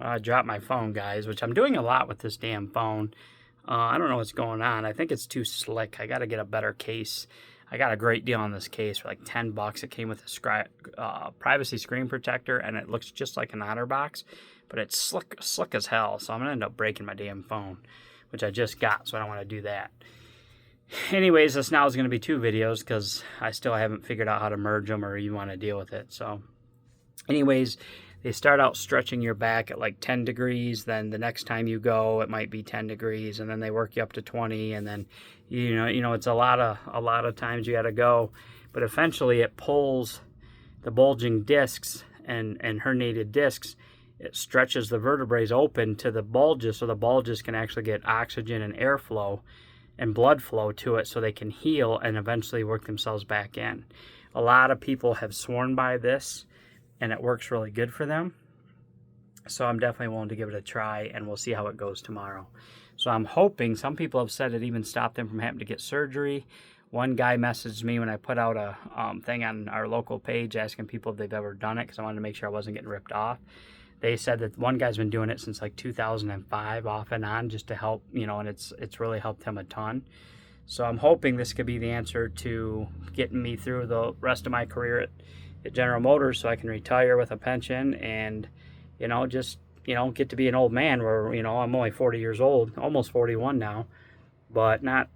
I dropped my phone, guys, which I'm doing a lot with this damn phone. I don't know what's going on. I think it's too slick. I got to get a better case. I got a great deal on this case for like $10. It came with a privacy screen protector, and it looks just like an OtterBox, but it's slick as hell. So I'm gonna end up breaking my damn phone, which I just got, so I don't want to do that. Anyways, this now is going to be 2 videos because I still haven't figured out how to merge them or even want to deal with it. So anyways, they start out stretching your back at like 10 degrees. Then the next time you go, it might be 10 degrees. And then they work you up to 20. And then, you know, it's a lot of times you got to go. But eventually it pulls the bulging discs and herniated discs. It stretches the vertebrae open to the bulges so the bulges can actually get oxygen and airflow and blood flow to it so they can heal and eventually work themselves back in. A lot of people have sworn by this and it works really good for them. So I'm definitely willing to give it a try, and we'll see how it goes tomorrow. So I'm hoping, some people have said it even stopped them from having to get surgery. One guy messaged me when I put out a thing on our local page asking people if they've ever done it because I wanted to make sure I wasn't getting ripped off. They said that one guy's been doing it since like 2005 off and on just to help, you know, and it's really helped him a ton. So I'm hoping this could be the answer to getting me through the rest of my career at General Motors so I can retire with a pension and, you know, just, you know, get to be an old man where, you know, I'm only 40 years old, almost 41 now, but not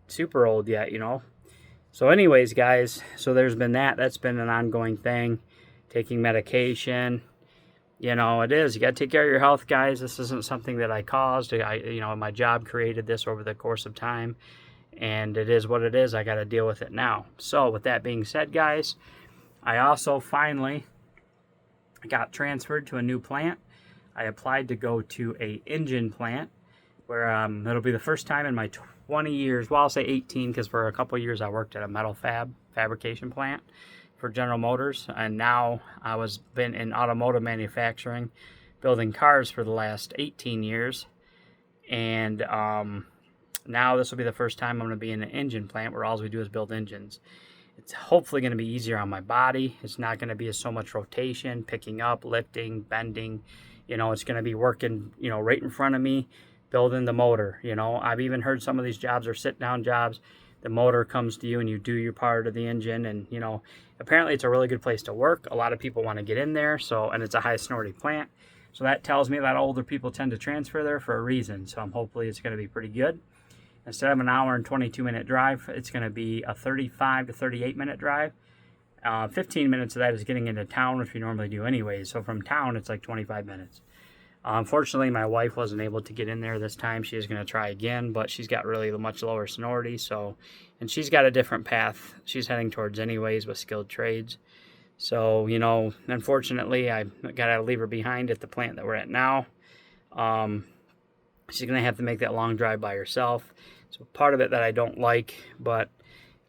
super old yet, you know. So anyways, guys, so there's been that's been an ongoing thing, taking medication. You know, it is. You got to take care of your health, guys. This isn't something that I caused. You know, my job created this over the course of time, and it is what it is. I got to deal with it now. So, with that being said, guys, I also finally got transferred to a new plant. I applied to go to a engine plant where it'll be the first time in my 20 years. Well, I'll say 18 because for a couple of years I worked at a metal fabrication plant for General Motors, and now I was been in automotive manufacturing, building cars for the last 18 years, and now this will be the first time I'm going to be in an engine plant where all we do is build engines. It's hopefully going to be easier on my body. It's not going to be so much rotation, picking up, lifting, bending. You know, it's going to be working, you know, right in front of me, building the motor. You know, I've even heard some of these jobs are sit-down jobs. The motor comes to you and you do your part of the engine, and, you know, apparently it's a really good place to work. A lot of people want to get in there, so, and it's a high seniority plant. So that tells me that older people tend to transfer there for a reason. So hopefully it's going to be pretty good. Instead of an hour and 22-minute drive, it's going to be a 35 to 38-minute drive. 15 minutes of that is getting into town, which we normally do anyways. So from town, it's like 25 minutes. Unfortunately, my wife wasn't able to get in there this time. She is going to try again, but she's got really much lower seniority. So, and she's got a different path she's heading towards anyways with skilled trades. So, you know, unfortunately, I got to leave her behind at the plant that we're at now. She's going to have to make that long drive by herself. So part of it that I don't like, but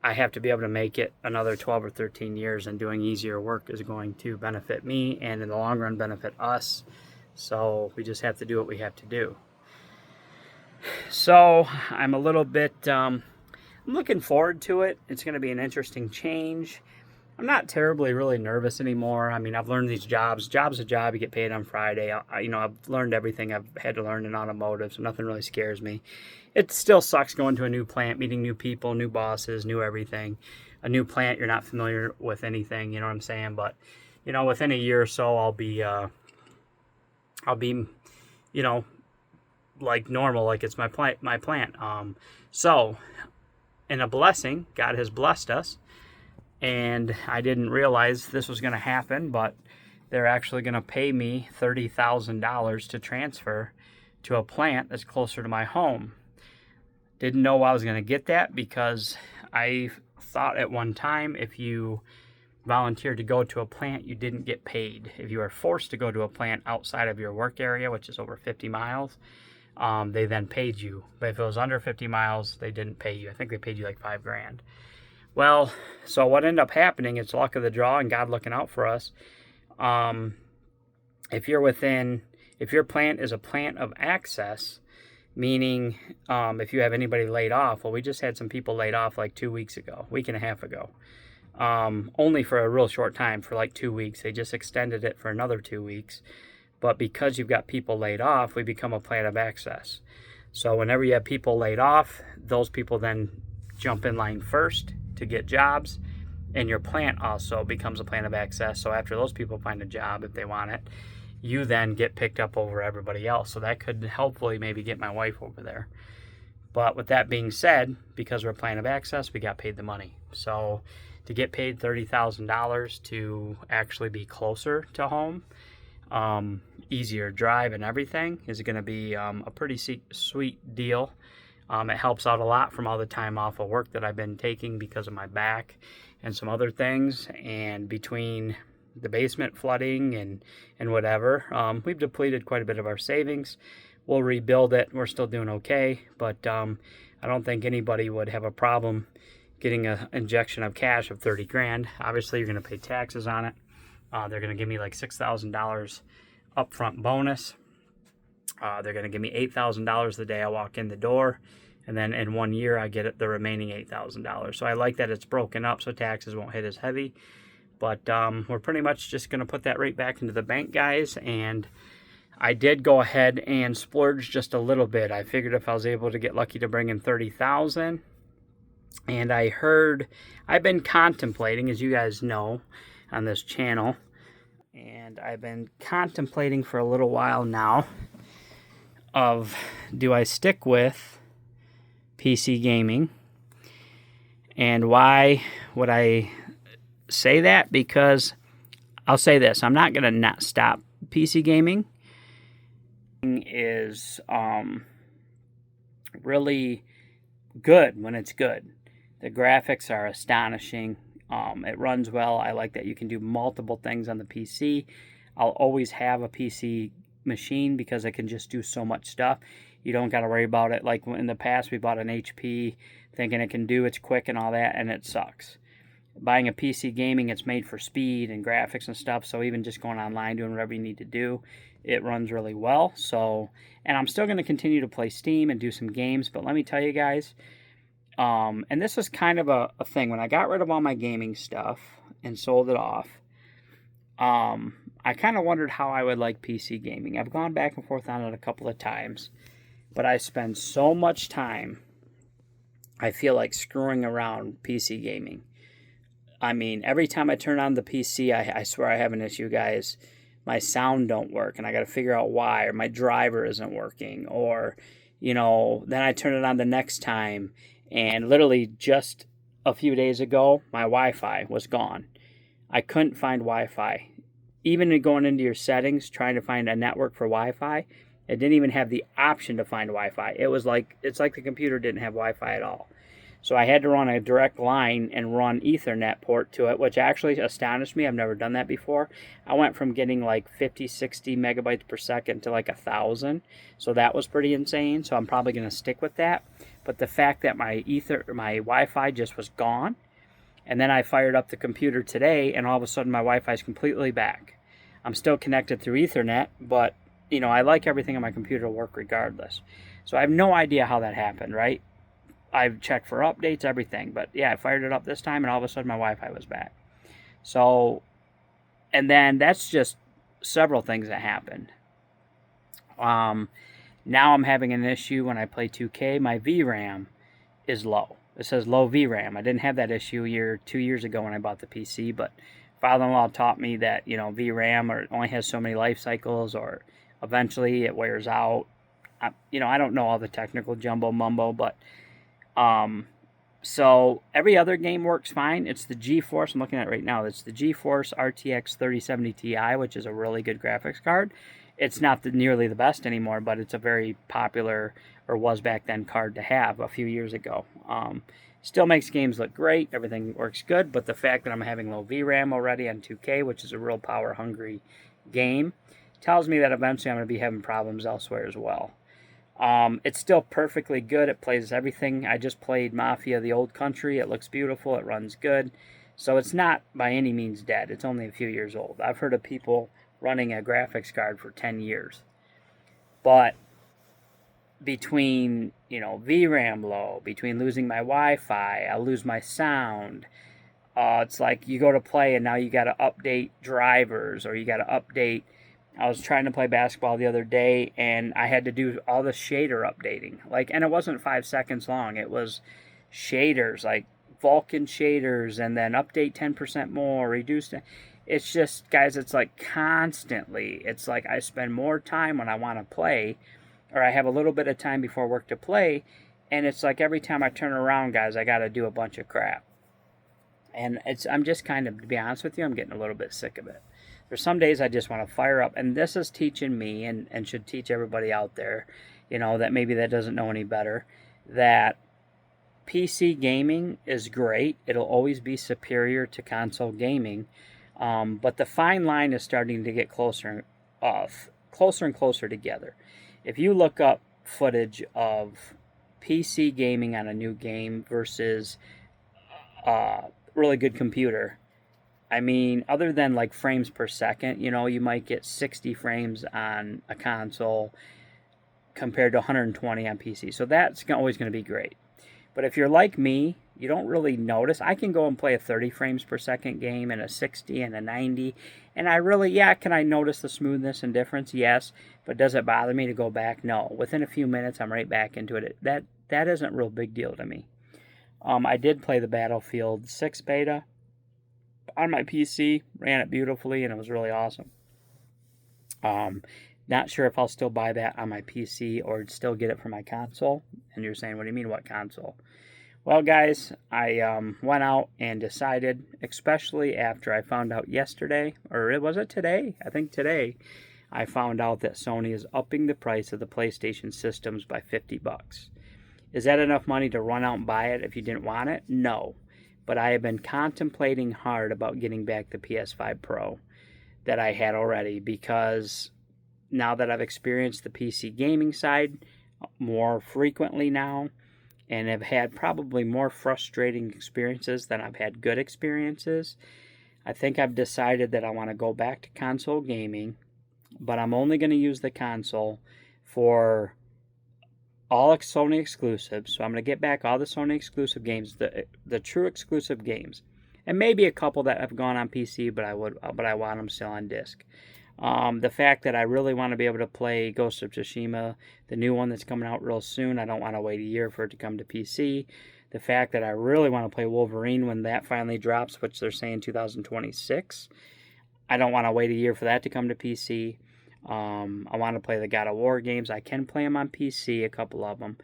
I have to be able to make it another 12 or 13 years, and doing easier work is going to benefit me and in the long run benefit us. So we just have to do what we have to do. So I'm a little bit, I'm looking forward to it. It's going to be an interesting change. I'm not terribly really nervous anymore. I mean, I've learned these jobs. Job's a job. You get paid on Friday. You know, I've learned everything I've had to learn in automotive, so nothing really scares me. It still sucks going to a new plant, meeting new people, new bosses, new everything. A new plant, you're not familiar with anything, you know what I'm saying? But, you know, within a year or so, I'll be, you know, like normal, like it's my plant. So, in a blessing, God has blessed us. And I didn't realize this was going to happen, but they're actually going to pay me $30,000 to transfer to a plant that's closer to my home. Didn't know I was going to get that because I thought at one time if you volunteered to go to a plant, you didn't get paid. If you were forced to go to a plant outside of your work area, which is over 50 miles, they then paid you. But if it was under 50 miles, they didn't pay you. I think they paid you like $5,000. Well, so what ended up happening, it's luck of the draw and God looking out for us. If your plant is a plant of access, meaning if you have anybody laid off, well, we just had some people laid off like 2 weeks ago, week and a half ago. Only for a real short time, for like 2 weeks. They just extended it for another 2 weeks. But because you've got people laid off, we become a plan of access. So whenever you have people laid off, those people then jump in line first to get jobs, and your plant also becomes a plan of access. So after those people find a job, if they want it, you then get picked up over everybody else. So that could hopefully maybe get my wife over there. But with that being said, because we're a plan of access, we got paid the money. So to get paid $30,000 to actually be closer to home, easier drive and everything, is going to be a pretty sweet deal. It helps out a lot from all the time off of work that I've been taking because of my back and some other things. And between the basement flooding and whatever, we've depleted quite a bit of our savings. We'll rebuild it. We're still doing okay, but I don't think anybody would have a problem getting an injection of cash of 30 grand. Obviously, you're going to pay taxes on it. They're going to give me like $6,000 upfront bonus. They're going to give me $8,000 the day I walk in the door. And then in 1 year, I get the remaining $8,000. So I like that it's broken up so taxes won't hit as heavy. But we're pretty much just going to put that right back into the bank, guys. And I did go ahead and splurge just a little bit. I figured if I was able to get lucky to bring in $30,000. And I heard, I've been contemplating, as you guys know, on this channel. And I've been contemplating for a little while now of, do I stick with PC gaming? And why would I say that? Because I'll say this, I'm not going to not stop PC gaming. Is really good when it's good. The graphics are astonishing. It runs well. I like that you can do multiple things on the PC. I'll always have a PC machine because I can just do so much stuff. You don't got to worry about it. Like in the past, we bought an HP thinking it can do, it's quick and all that, and it sucks. Buying a PC gaming, it's made for speed and graphics and stuff. So even just going online, doing whatever you need to do, it runs really well. So, and I'm still going to continue to play Steam and do some games. But let me tell you guys, and this was kind of a thing. When I got rid of all my gaming stuff and sold it off, I kind of wondered how I would like PC gaming. I've gone back and forth on it a couple of times. But I spend so much time, I feel like, screwing around PC gaming. I mean, every time I turn on the PC, I swear I have an issue, guys. My sound don't work, and I got to figure out why, or my driver isn't working, or, then I turn it on the next time, and literally just a few days ago, my Wi-Fi was gone. I couldn't find Wi-Fi. Even going into your settings, trying to find a network for Wi-Fi, it didn't even have the option to find Wi-Fi. It's like the computer didn't have Wi-Fi at all. So I had to run a direct line and run Ethernet port to it, which actually astonished me. I've never done that before. I went from getting like 50, 60 megabytes per second to like 1,000. So that was pretty insane. So I'm probably going to stick with that. But the fact that my Wi-Fi just was gone, and then I fired up the computer today, and all of a sudden my Wi-Fi is completely back. I'm still connected through Ethernet, but I like everything on my computer to work regardless. So I have no idea how that happened, right? I've checked for updates, everything. But yeah, I fired it up this time, and all of a sudden my Wi-Fi was back. So, and then that's just several things that happened. Now I'm having an issue when I play 2K. My VRAM is low. It says low VRAM. I didn't have that issue 2 years ago when I bought the PC, but father-in-law taught me that, VRAM only has so many life cycles, or eventually it wears out. I don't know all the technical jumbo mumbo, but so every other game works fine. It's the GeForce, I'm looking at it right now. It's the GeForce RTX 3070 Ti, which is a really good graphics card. It's not nearly the best anymore, but it's a very popular, or was back then, card to have a few years ago. Still makes games look great. Everything works good, but the fact that I'm having low VRAM already on 2K, which is a real power-hungry game, tells me that eventually I'm going to be having problems elsewhere as well. It's still perfectly good. It plays everything. I just played Mafia: The Old Country. It looks beautiful. It runs good. So it's not by any means dead. It's only a few years old. I've heard of people running a graphics card for 10 years. But between, VRAM low, between losing my Wi-Fi, I lose my sound. It's like you go to play and now you got to update drivers, or you got to update I was trying to play basketball the other day, and I had to do all the shader updating. And it wasn't 5 seconds long. It was shaders, like Vulkan shaders, and then update 10% more, reduce. It's just, guys, it's like constantly. It's like I spend more time when I want to play, or I have a little bit of time before work to play, and it's like every time I turn around, guys, I got to do a bunch of crap. And I'm just kind of, to be honest with you, I'm getting a little bit sick of it. There's some days I just want to fire up, and this is teaching me, and should teach everybody out there, that maybe that doesn't know any better, that PC gaming is great. It'll always be superior to console gaming, but the fine line is starting to get closer and closer together. If you look up footage of PC gaming on a new game versus really good computer, I mean, other than like frames per second, you might get 60 frames on a console compared to 120 on PC. So that's always going to be great. But if you're like me, you don't really notice. I can go and play a 30 frames per second game and a 60 and a 90. And can I notice the smoothness and difference? Yes. But does it bother me to go back? No. Within a few minutes, I'm right back into it. That isn't a real big deal to me. I did play the Battlefield 6 beta on my PC, ran it beautifully, and it was really awesome. Not sure if I'll still buy that on my PC or still get it for my console. And you're saying, what do you mean, what console? Well, guys, I went out and decided, especially after I found out yesterday, or was it today? I think today, I found out that Sony is upping the price of the PlayStation systems by $50. Is that enough money to run out and buy it if you didn't want it? No. But I have been contemplating hard about getting back the PS5 Pro that I had already, because now that I've experienced the PC gaming side more frequently now, and have had probably more frustrating experiences than I've had good experiences, I think I've decided that I want to go back to console gaming, but I'm only going to use the console for all Sony exclusives. So I'm going to get back all the Sony exclusive games, the true exclusive games, and maybe a couple that have gone on PC, but I want them still on disc. The fact that I really want to be able to play Ghost of Tsushima, the new one that's coming out real soon. I don't want to wait a year for it to come to PC. The fact that I really want to play Wolverine when that finally drops, which they're saying 2026. I don't want to wait a year for that to come to PC. I want to play the God of War games. I can play them on PC, a couple of them.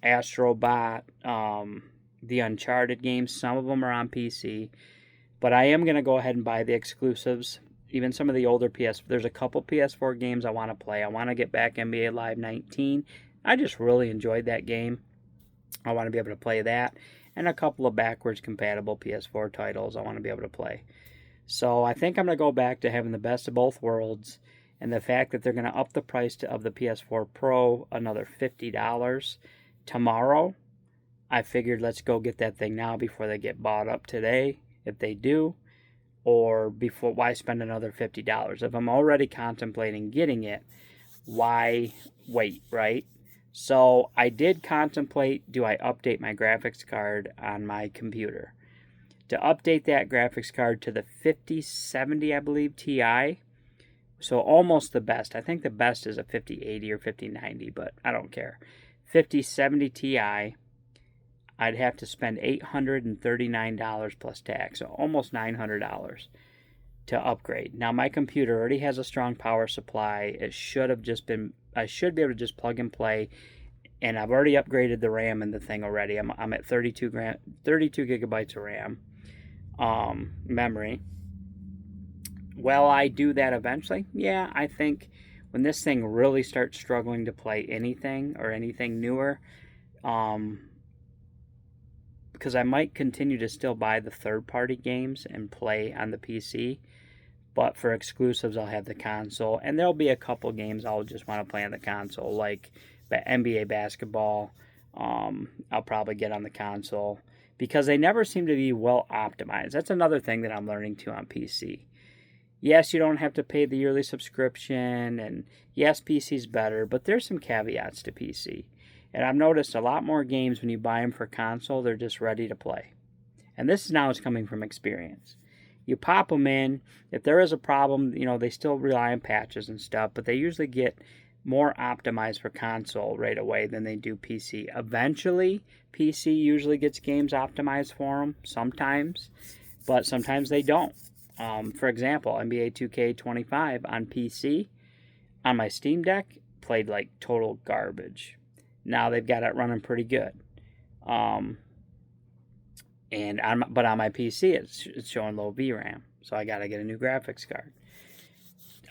Astro Bot, the Uncharted games, some of them are on PC. But I am going to go ahead and buy the exclusives. Even some of the older there's a couple PS4 games I want to play. I want to get back NBA Live 19. I just really enjoyed that game. I want to be able to play that. And a couple of backwards compatible PS4 titles I want to be able to play. So I think I'm going to go back to having the best of both worlds. And the fact that they're going to up the price of the PS4 Pro another $50 tomorrow, I figured let's go get that thing now before they get bought up today, if they do. Or before, why spend another $50? If I'm already contemplating getting it, why wait, right? So I did contemplate, do I update my graphics card on my computer? To update that graphics card to the 5070, I believe, Ti, so almost the best. I think the best is a 5080 or 5090, but I don't care. 5070 Ti, I'd have to spend $839 plus tax, so almost $900 to upgrade. Now my computer already has a strong power supply. I should be able to just plug and play, and I've already upgraded the RAM in the thing already. I'm at 32 gigabytes of RAM memory. Will I do that eventually? Yeah, I think when this thing really starts struggling to play anything or anything newer, because I might continue to still buy the third-party games and play on the PC, but for exclusives, I'll have the console, and there'll be a couple games I'll just want to play on the console, like NBA basketball. I'll probably get on the console, because they never seem to be well optimized. That's another thing that I'm learning too on PC. Yes, you don't have to pay the yearly subscription, and yes, PC's better, but there's some caveats to PC. And I've noticed a lot more games when you buy them for console, they're just ready to play. And this now is coming from experience. You pop them in. If there is a problem, you know, they still rely on patches and stuff, but they usually get more optimized for console right away than they do PC. Eventually, PC usually gets games optimized for them sometimes, but sometimes they don't. For example, NBA 2K25 on PC, on my Steam Deck, played like total garbage. Now they've got it running pretty good. But on my PC, it's showing low VRAM, so I got to get a new graphics card.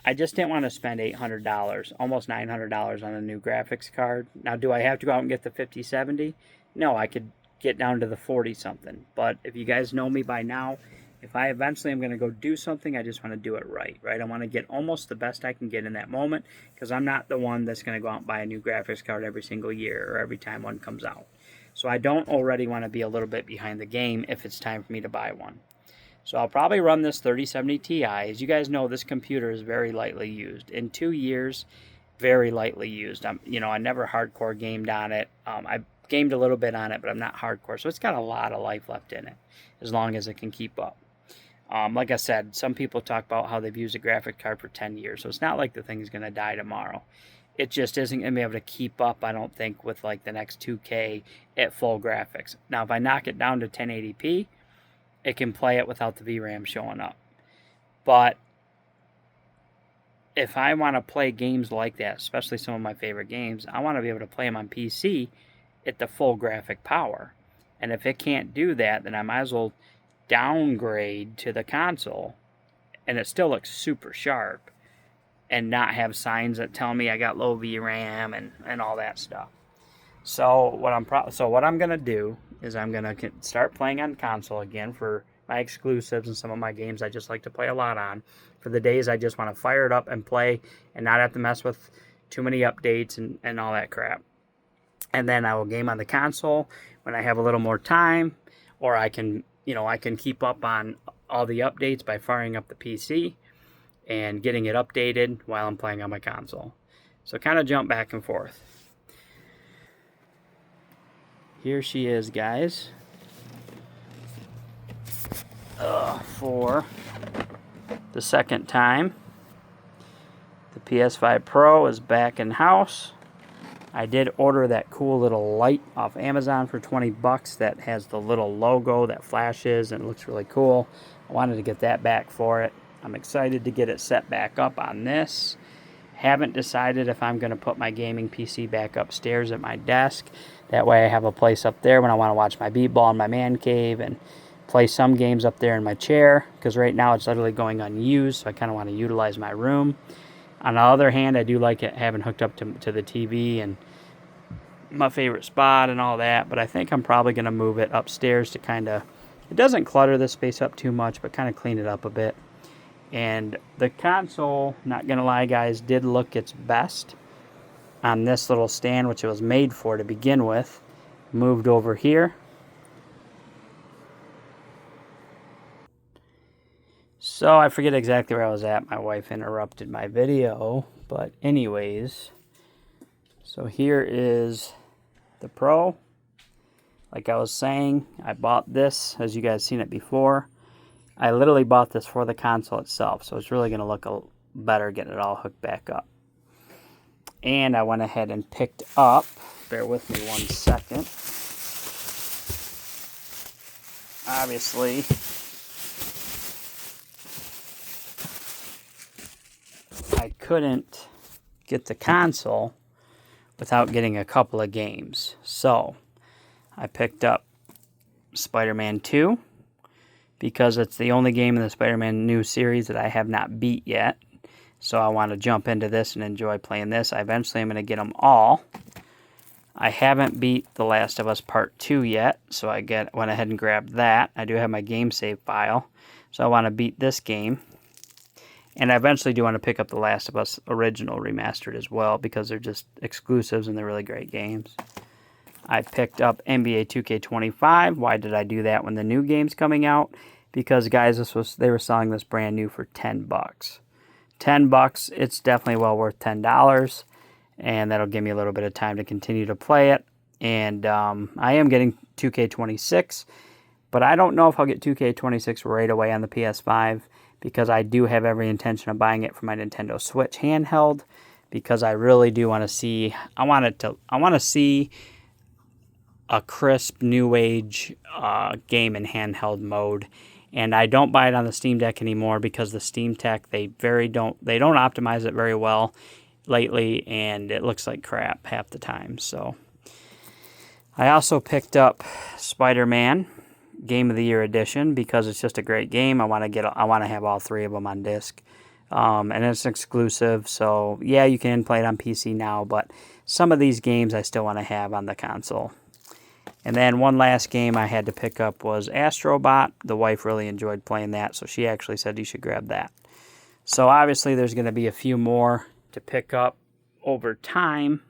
I just didn't want to spend $800, almost $900 on a new graphics card. Now, do I have to go out and get the 5070? No, I could get down to the 40-something. But if you guys know me by now, if I eventually am going to go do something, I just want to do it right? I want to get almost the best I can get in that moment, because I'm not the one that's going to go out and buy a new graphics card every single year or every time one comes out. So I don't already want to be a little bit behind the game if it's time for me to buy one. So I'll probably run this 3070 Ti. As you guys know, this computer is very lightly used. In 2 years, very lightly used. I never hardcore gamed on it. I gamed a little bit on it, but I'm not hardcore. So it's got a lot of life left in it, as long as it can keep up. Like I said, some people talk about how they've used a graphic card for 10 years. So it's not like the thing is going to die tomorrow. It just isn't going to be able to keep up, I don't think, with like the next 2K at full graphics. Now, if I knock it down to 1080p, it can play it without the VRAM showing up. But if I want to play games like that, especially some of my favorite games, I want to be able to play them on PC at the full graphic power. And if it can't do that, then I might as well downgrade to the console, and it still looks super sharp, and not have signs that tell me I got low VRAM and all that stuff. So what I'm gonna do is I'm gonna start playing on console again for my exclusives and some of my games I just like to play a lot on. For the days I just want to fire it up and play and not have to mess with too many updates and all that crap. And then I will game on the console when I have a little more time, or I can keep up on all the updates by firing up the PC and getting it updated while I'm playing on my console. So kind of jump back and forth. Here she is, guys. For the second time, the PS5 Pro is back in house. I did order that cool little light off Amazon for 20 bucks that has the little logo that flashes and it looks really cool. I wanted to get that back for it. I'm excited to get it set back up on this. Haven't decided if I'm going to put my gaming PC back upstairs at my desk. That way I have a place up there when I want to watch my b-ball in my man cave and play some games up there in my chair, because right now it's literally going unused, so I kind of want to utilize my room. On the other hand, I do like it having hooked up to the TV and my favorite spot and all that, but I think I'm probably going to move it upstairs to kind of, it doesn't clutter the space up too much, but kind of clean it up a bit. And the console, not going to lie guys, did look its best on this little stand, which it was made for to begin with. Moved over here. So I forget exactly where I was at. My wife interrupted my video. But anyways, so here is the Pro. Like I was saying, I bought this, as you guys seen it before. I literally bought this for the console itself, so it's really going to look better getting it all hooked back up. And I went ahead and picked up, bear with me 1 second. Obviously, I couldn't get the console without getting a couple of games. So, I picked up Spider-Man 2. Because it's the only game in the Spider-Man new series that I have not beat yet. So I want to jump into this and enjoy playing this. Eventually I'm going to get them all. I haven't beat The Last of Us Part 2 yet, so I went ahead and grabbed that. I do have my game save file, so I want to beat this game. And I eventually do want to pick up The Last of Us Original Remastered as well, because they're just exclusives and they're really great games. I picked up NBA 2K25. Why did I do that when the new game's coming out? Because guys, they were selling this brand new for 10 bucks. 10 bucks, it's definitely well worth $10, and that'll give me a little bit of time to continue to play it. And I am getting 2K26, But I don't know if I'll get 2K26 right away on the PS5 because I do have every intention of buying it for my Nintendo Switch handheld because I really do want to see, I want to see a crisp new age game in handheld mode. And I don't buy it on the Steam Deck anymore because the Steam Deck, they don't optimize it very well lately, and it looks like crap half the time. So I also picked up Spider-Man Game of the Year Edition because it's just a great game. I want to have all 3 of them on disc. And it's exclusive, so yeah, you can play it on PC now, but some of these games I still want to have on the console. And then one last game I had to pick up was Astrobot. The wife really enjoyed playing that, so she actually said you should grab that. So obviously there's going to be a few more to pick up over time.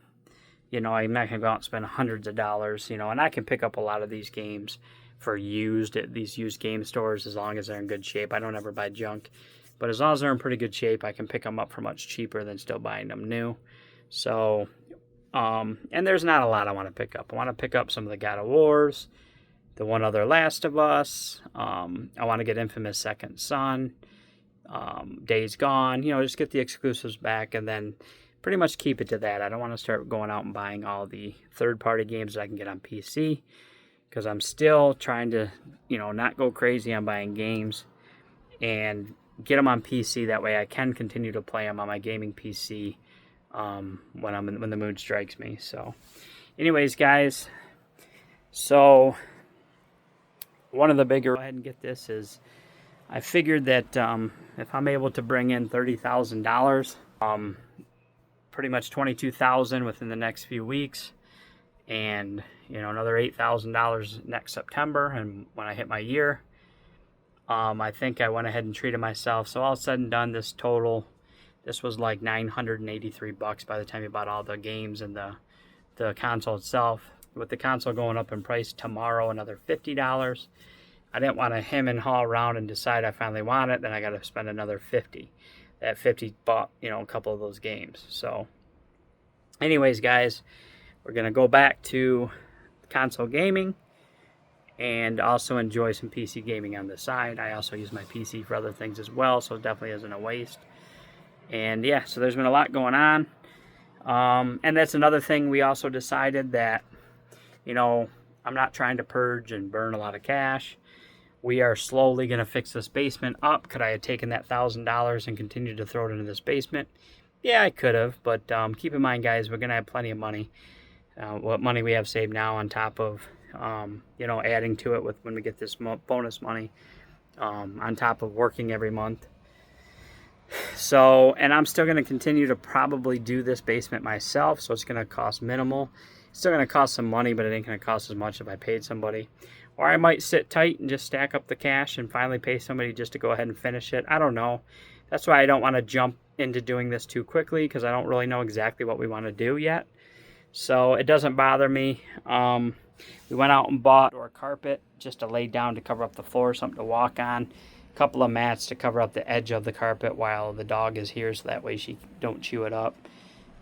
You know, I'm not going to go out and spend hundreds of dollars, you know, and I can pick up a lot of these games for used at these used game stores as long as they're in good shape. I don't ever buy junk, but as long as they're in pretty good shape, I can pick them up for much cheaper than still buying them new. So and there's not a lot I want to pick up. I want to pick up some of the God of Wars, the one other Last of Us. I want to get Infamous Second Son, Days Gone. You know, just get the exclusives back and then pretty much keep it to that. I don't want to start going out and buying all the third-party games that I can get on PC because I'm still trying to, you know, not go crazy on buying games and get them on PC. That way I can continue to play them on my gaming PC when the mood strikes me. So anyways, guys, so one of the bigger, go ahead and get this, is I figured that if I'm able to bring in $30,000, pretty much $22,000 within the next few weeks, and you know, another $8,000 next September, and when I hit my year, I think I went ahead and treated myself. So all said and done, this was like $983 by the time you bought all the games and the console itself. With the console going up in price tomorrow, another $50. I didn't want to hem and haw around and decide I finally want it. Then I got to spend another $50. That $50 bought, you know, a couple of those games. So anyways, guys, we're going to go back to console gaming and also enjoy some PC gaming on the side. I also use my PC for other things as well, so it definitely isn't a waste. And yeah, so there's been a lot going on. And that's another thing we also decided that, you know, I'm not trying to purge and burn a lot of cash. We are slowly going to fix this basement up. Could I have taken that $1,000 and continued to throw it into this basement? Yeah, I could have, but keep in mind, guys, we're going to have plenty of money. What money we have saved now on top of, you know, adding to it with when we get this bonus money, on top of working every month. So, and I'm still going to continue to probably do this basement myself, so it's going to cost minimal. It's still going to cost some money, but it ain't going to cost as much if I paid somebody. Or I might sit tight and just stack up the cash and finally pay somebody just to go ahead and finish it. I don't know. That's why I don't want to jump into doing this too quickly, because I don't really know exactly what we want to do yet. So it doesn't bother me. We went out and bought a carpet just to lay down to cover up the floor, something to walk on. A couple of mats to cover up the edge of the carpet while the dog is here, so that way she don't chew it up.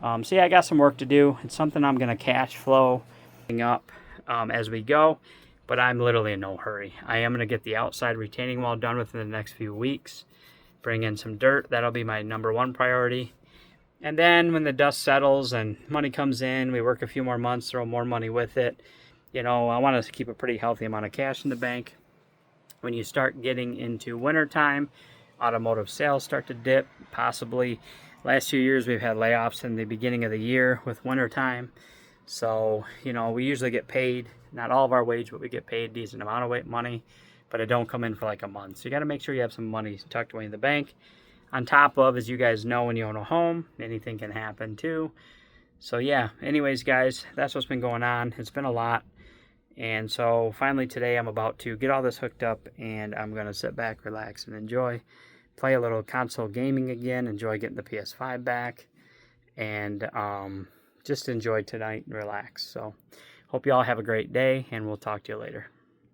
So yeah, I got some work to do. It's something I'm going to cash flow up as we go, but I'm literally in no hurry. I am going to get the outside retaining wall done within the next few weeks. Bring in some dirt. That'll be my #1 priority. And then when the dust settles and money comes in, we work a few more months, throw more money with it. You know, I want to keep a pretty healthy amount of cash in the bank. When you start getting into wintertime, automotive sales start to dip. Possibly last few years we've had layoffs in the beginning of the year with wintertime. So, you know, we usually get paid, not all of our wage, but we get paid a decent amount of money, but it don't come in for like a month. So you got to make sure you have some money tucked away in the bank. On top of, as you guys know, when you own a home, anything can happen too. So yeah, anyways, guys, that's what's been going on. It's been a lot. And so finally today I'm about to get all this hooked up, and I'm going to sit back, relax, and enjoy. Play a little console gaming again, enjoy getting the PS5 back, and just enjoy tonight and relax. So hope you all have a great day, and we'll talk to you later.